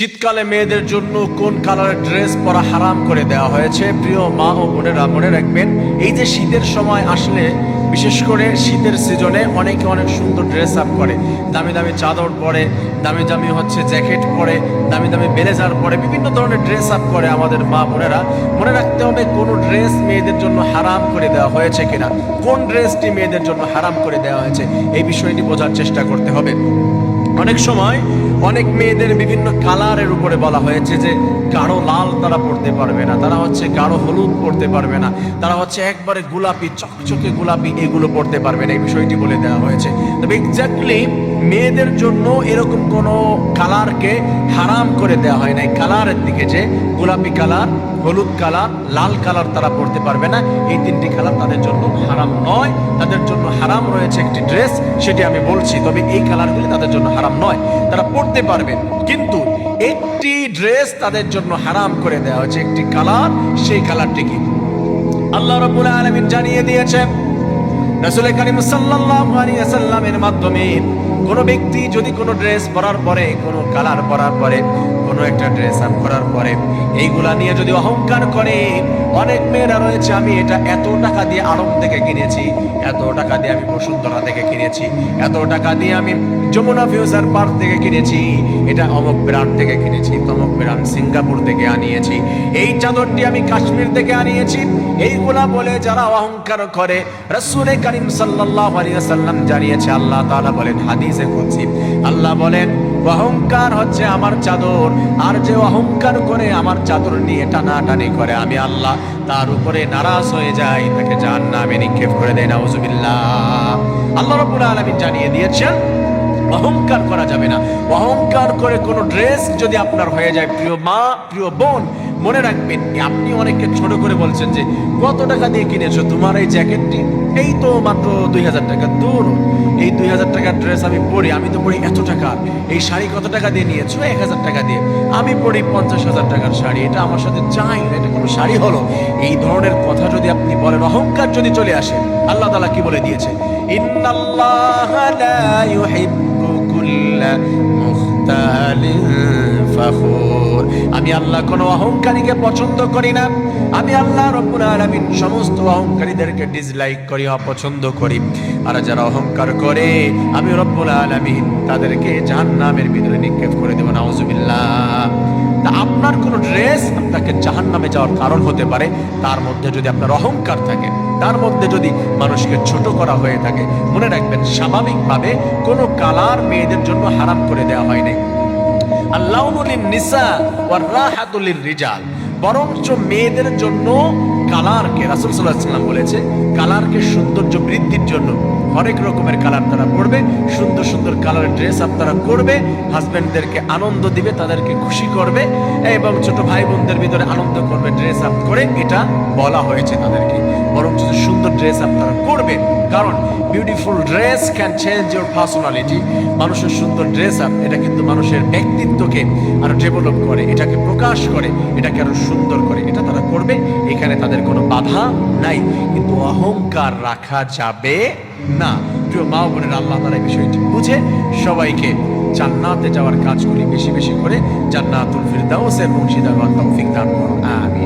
শীতকালে মেয়েদের জন্য কোন কালারের ড্রেস পরা হারাম করে দেওয়া হয়েছে? প্রিয় মা ও বোনেরা, মনে রাখবেন, এই যে শীতের সময় আসলে, বিশেষ করে শীতের সিজনে অনেকে অনেক সুন্দর ড্রেস আপ করে, দামি দামি চাদর পরে, দামি দামি জ্যাকেট পরে, দামি দামি ব্লেজার পরে, বিভিন্ন ধরনের ড্রেস আপ করে আমাদের মা বোনেরা। মনে রাখতে হবে কোনো ড্রেস মেয়েদের জন্য হারাম করে দেওয়া হয়েছে কিনা, কোন ড্রেসটি মেয়েদের জন্য হারাম করে দেওয়া হয়েছে, এই বিষয়টি বোঝার চেষ্টা করতে হবে। অনেক সময় অনেক মেয়েদের বিভিন্ন কালারের উপরে বলা হয়েছে যে গাঢ় লাল তারা পড়তে পারবে না, তারা গাঢ় হলুদ পড়তে পারবে না, তারা একবারে গোলাপি, চকচকে গোলাপি, এগুলো পড়তে পারবে না, এই বিষয়টি বলে দেওয়া হয়েছে। তবে এক্স্যাক্টলি মেয়েদের জন্য এরকম কোনো কালারকে হারাম করে দেওয়া হয় না। এই কালারের দিকে যে গোলাপি কালার, হলুদ কালার, লাল কালার তারা পড়তে পারবে না, এই তিনটি কালার তাদের জন্য হারাম নয়। তাদের জন্য হারাম রয়েছে একটি ড্রেস, সেটি আমি বলছি, তবে এই কালারগুলি তাদের জন্য হারাম নয়, তারা পড়তে পারবে। কিন্তু একটি ড্রেস তাদের জন্য হারাম করে দেওয়া হয়েছে, একটি কালার, সেই কালারটি কি? আল্লাহ রাব্বুল আলামিন জানিয়ে দিয়েছেন রাসূল কারীম সাল্লাল্লাহু আলাইহি ওয়াসাল্লামের মাধ্যমে, কোনো ব্যক্তি যদি কোনো ড্রেস পরার পরে, কোনো কালার পরার পরে, কোনো একটা ড্রেস আপ করার পরে এইগুলা নিয়ে যদি অহংকার করে, অনেক মেয়েরা রয়েছে, আমি এটা এত টাকা দিয়ে আড়ং থেকে কিনেছি, এত টাকা দিয়ে আমি বসুন্ধরা থেকে কিনেছি, এত টাকা দিয়ে আমি যমুনা ফিউচার পার্ক থেকে কিনেছি, এটা অমুক ব্র্যান্ড থেকে কিনেছি, তমুক ব্র্যান্ড সিঙ্গাপুর থেকে আনিয়েছি, এই চাদরটি আমি কাশ্মীর থেকে আনিয়েছি, এইগুলা বলে যারা অহংকার করে, রাসূল কারীম সাল্লাল্লাহু আলাইহি ওয়াসাল্লাম জানিয়েছে, আল্লাহ তাআলা বলেন হাদিসে কুদসি, আল্লাহ বলেন অহংকার হচ্ছে আমার চাদর, আর যে অহংকার করে আমার চাদর নিয়ে টানাটানি করে, আমি আল্লাহ তার উপরে নারাজ হয়ে যাই, তাকে জাহান্নামে নিক্ষেপ করে দেয়, নাউযুবিল্লাহ। আল্লাহ রাব্বুল আলামিন জানিয়ে দিয়েছেন অহংকার করা যাবে না। অহংকার করে কোনো ড্রেস যদি আপনার হয়ে যায়, প্রিয় মা, প্রিয় বোন, মনে রাখবেন, আপনি অনেককে ছোট করে বলছেন যে কত টাকা দিয়ে কিনেছো তোমার এই জ্যাকেটটি? এই তো মাত্র 2000 টাকা। দূর, এই 2000 টাকার ড্রেস আমি পরি, আমি তো পরি এত টাকা। এই শাড়ি কত টাকা দিয়ে নিয়েছো? 1000 টাকা দিয়ে। আমি পরি 50,000 টাকার শাড়ি, এটা আমার সাথে যায় না, এটা কোনো শাড়ি হলো? এই ধরনের কথা যদি আপনি বলেন, অহংকার যদি চলে আসে, আল্লাহ তাআলা কি বলে দিয়েছে? ইন্নাল্লাহা লা ইউহিব্বু কুল্লা মুখতালিন ফাখুর। আমি আল্লাহ কোনো অহংকারীকে পছন্দ করি না। আমি আল্লাহ রাব্বুল আলামিন সমস্ত অহংকারীদেরকে ডিসলাইক করি, অপছন্দ করি। আর যারা অহংকার করে, আমি রব্বুল আলামিন তাদেরকে জাহান্নামের ভিতরে নিক্ষেপ করে দেব, নাউযুবিল্লাহ। তা আপনার কোনো ড্রেস আপনাকে জাহান্নামে যাওয়ার কারণ হতে পারে, তার মধ্যে যদি আপনার অহংকার থাকে, তার মধ্যে যদি মানুষকে ছোট করা হয়ে থাকে, মনে রাখবেন স্বাভাবিকভাবে কোনো কালার মেয়েদের জন্য হারাম করে দেওয়া হয়নি। আল্লাউনু লিন-নিসা ওয়ার রাহাতু লির-রিজাল, বরঞ্চ মেয়েদের জন্য কালারকে, রাসূল সাল্লাল্লাহু আলাইহি ওয়াসাল্লাম বলেছে, কালারকে সৌন্দর্য বৃদ্ধির জন্য অনেক রকমের কালার তারা পরবে, সুন্দর সুন্দর কালারের ড্রেস আপ তারা করবে, হাজবেন্ডদেরকে আনন্দ দিবে, তাদেরকে খুশি করবে, এবং ছোট ভাই বোনদের ভিতরে আনন্দ করবে ড্রেস আপ করে, এটা বলা হয়েছে তাদেরকে। বরঞ্চ সুন্দর ড্রেস আপ তারা করবে, কারণ beautiful dress can change your personality. মানুষের সুন্দর ড্রেস আপ, এটা কিন্তু মানুষের ব্যক্তিত্বকে আরো ডেভেলপ করে, এটাকে প্রকাশ করে, এটাকে আরো সুন্দর করে, এটা তারা করবে, এখানে তাদের কোনো বাধা নাই। কিন্তু অহংকার রাখা যাবে না। প্রিয় মা বোনের, আল্লাহ তাআলা এই বিষয়টি বুঝে সবাইকে জান্নাতে যাওয়ার কাজ করি, বেশি বেশি করে জান্নাতুল ফিরদাউসের মুর্শিদাবাদ তৌফিক দান করুন, আমিন।